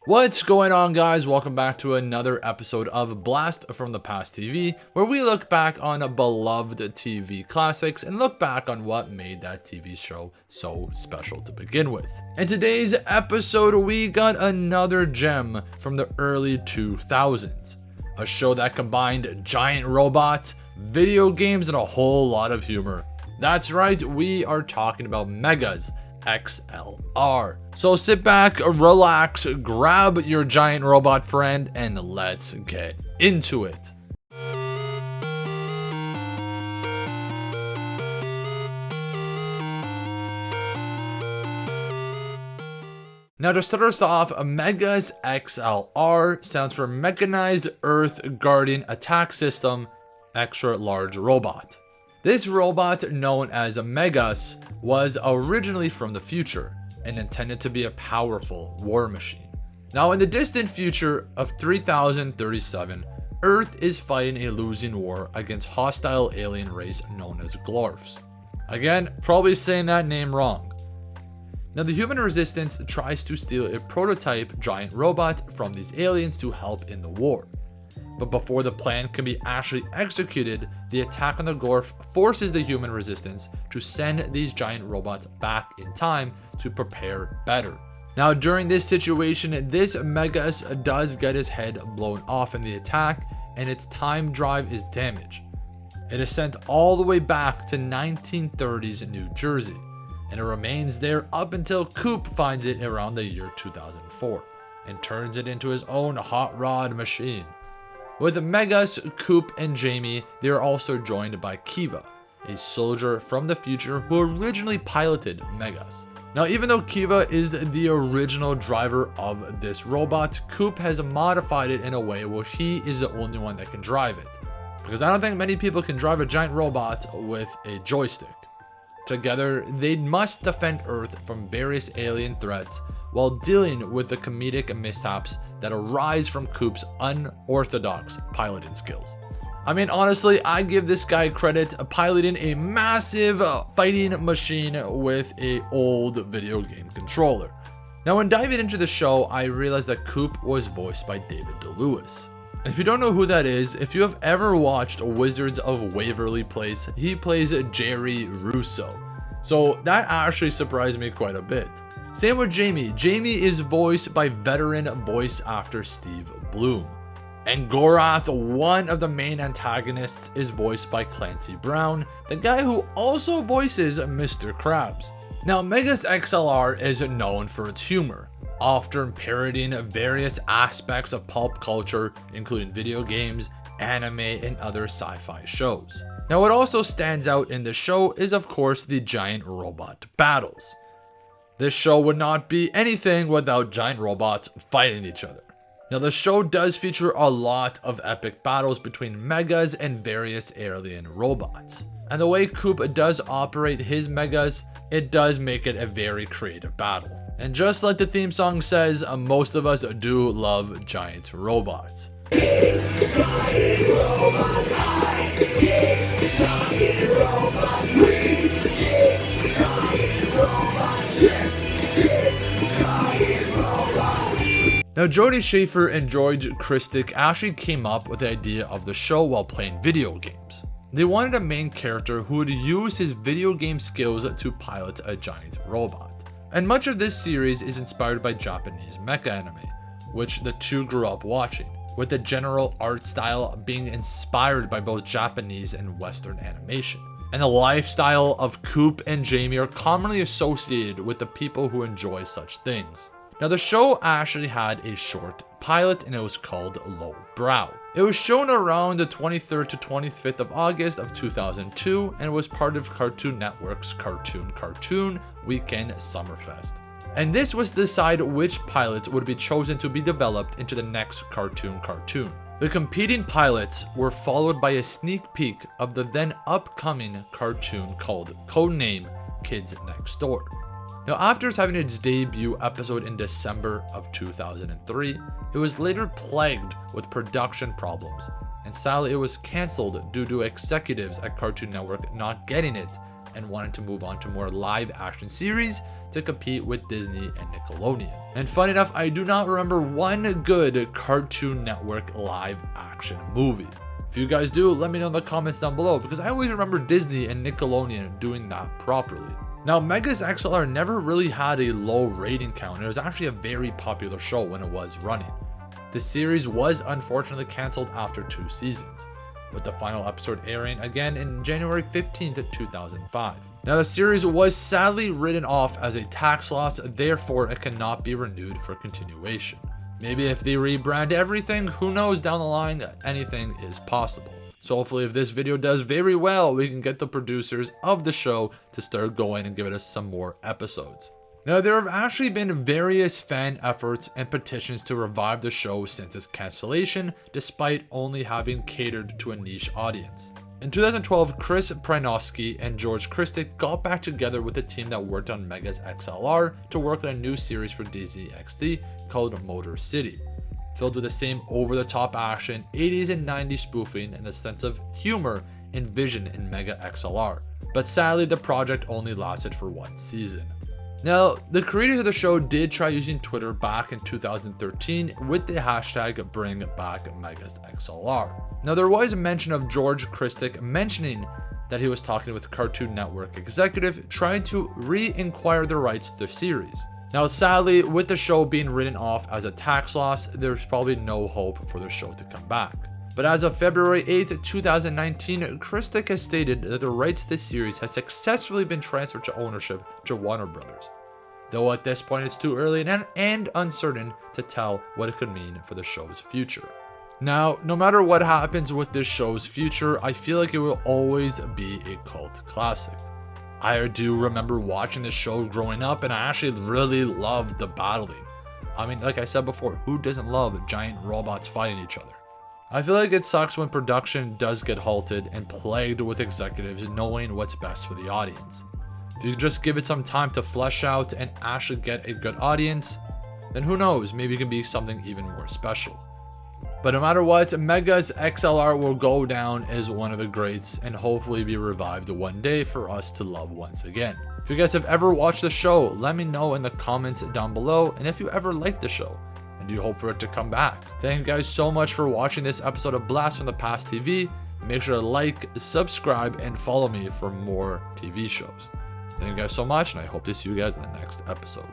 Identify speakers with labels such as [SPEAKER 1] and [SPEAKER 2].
[SPEAKER 1] What's going on, guys? Welcome back to another episode of Blast from the Past TV, where we look back on beloved TV classics and look back on what made that TV show so special to begin with. In today's episode, we got another gem from the early 2000s, a show that combined giant robots, video games, and a whole lot of humor. That's right, we are talking about Megas XLR. So sit back, relax, grab your giant robot friend, and let's get into it. Now, to start us off, Megas XLR stands for Mechanized Earth Guardian Attack System Extra Large Robot. This robot, known as Megas, was originally from the future and intended to be a powerful war machine. Now, in the distant future of 3037, Earth is fighting a losing war against hostile alien race known as Glorfs. Again, probably saying that name wrong. Now, the human resistance tries to steal a prototype giant robot from these aliens to help in the war. But before the plan can be actually executed, the attack on the Glorf forces the human resistance to send these giant robots back in time to prepare better. Now, during this situation, this Megas does get his head blown off in the attack, and its time drive is damaged. It is sent all the way back to 1930s New Jersey, and it remains there up until Coop finds it around the year 2004 and turns it into his own hot rod machine. With Megas, Coop, and Jamie, they are also joined by Kiva, a soldier from the future who originally piloted Megas. Now, even though Kiva is the original driver of this robot, Coop has modified it in a way where he is the only one that can drive it, because I don't think many people can drive a giant robot with a joystick. Together, they must defend Earth from various alien threats while dealing with the comedic mishaps that arise from Coop's unorthodox piloting skills. I mean, honestly, I give this guy credit piloting a massive fighting machine with an old video game controller. Now, when diving into the show, I realized that Coop was voiced by David DeLewis. If you don't know who that is, if you have ever watched Wizards of Waverly Place, he plays Jerry Russo. So that actually surprised me quite a bit. Same with Jamie. Jamie is voiced by veteran voice actor Steve Bloom. And Gorath, one of the main antagonists, is voiced by Clancy Brown, the guy who also voices Mr. Krabs. Now, Megas XLR is known for its humor, often parodying various aspects of pulp culture, including video games, anime, and other sci-fi shows. Now, what also stands out in the show is, of course, the giant robot battles. This show would not be anything without giant robots fighting each other. Now, the show does feature a lot of epic battles between Megas and various alien robots. And the way Coop does operate his Megas, it does make it a very creative battle. And just like the theme song says, most of us do love giant robots. Giant robots high, giant robots we, giant robots yes, giant robots. Now, Jody Schaefer and George Christic actually came up with the idea of the show while playing video games. They wanted a main character who would use his video game skills to pilot a giant robot. And much of this series is inspired by Japanese mecha anime, which the two grew up watching, with the general art style being inspired by both Japanese and Western animation. And the lifestyle of Coop and Jamie are commonly associated with the people who enjoy such things. Now, the show actually had a short pilot, and it was called Low Brow. It was shown around the 23rd to 25th of August of 2002 and was part of Cartoon Network's Cartoon Weekend Summerfest. And this was to decide which pilot would be chosen to be developed into the next cartoon. The competing pilots were followed by a sneak peek of the then upcoming cartoon called Codename Kids Next Door. Now, after having its debut episode in December of 2003, it was later plagued with production problems, and sadly it was cancelled due to executives at Cartoon Network not getting it and wanted to move on to more live action series to compete with Disney and Nickelodeon. And fun enough, I do not remember one good Cartoon Network live action movie. If you guys do, let me know in the comments down below, because I always remember Disney and Nickelodeon doing that properly. Now, Megas XLR never really had a low rating count, and it was actually a very popular show when it was running. The series was unfortunately cancelled after 2 seasons, with the final episode airing again in January 15th, 2005. Now, the series was sadly written off as a tax loss, therefore it cannot be renewed for continuation. Maybe if they rebrand everything, who knows, down the line, anything is possible. So hopefully if this video does very well, we can get the producers of the show to start going and giving us some more episodes. Now, there have actually been various fan efforts and petitions to revive the show since its cancellation, despite only having catered to a niche audience. In 2012, Chris Prynoski and George Christic got back together with the team that worked on Megas XLR to work on a new series for Disney XD called Motor City, filled with the same over-the-top action, 80s and 90s spoofing, and the sense of humor envisioned in Mega XLR. But sadly, the project only lasted for 1 season. Now, the creators of the show did try using Twitter back in 2013 with the hashtag #BringBackMegasXLR. Now, there was a mention of George Christic mentioning that he was talking with Cartoon Network executive trying to re-inquire the rights to the series. Now, sadly, with the show being written off as a tax loss, there's probably no hope for the show to come back. But as of February 8th, 2019, Christic has stated that the rights to this series has successfully been transferred to ownership to Warner Brothers. Though at this point it's too early and uncertain to tell what it could mean for the show's future. Now, no matter what happens with this show's future, I feel like it will always be a cult classic. I do remember watching this show growing up, and I actually really loved the battling. I mean, like I said before, who doesn't love giant robots fighting each other? I feel like it sucks when production does get halted and plagued with executives knowing what's best for the audience. If you just give it some time to flesh out and actually get a good audience, then who knows, maybe it can be something even more special. But no matter what, Megas XLR will go down as one of the greats and hopefully be revived one day for us to love once again. If you guys have ever watched the show, let me know in the comments down below, and if you ever liked the show. And do you hope for it to come back? Thank you guys so much for watching this episode of Blast from the Past TV. Make sure to like, subscribe, and follow me for more TV shows. Thank you guys so much, and I hope to see you guys in the next episode.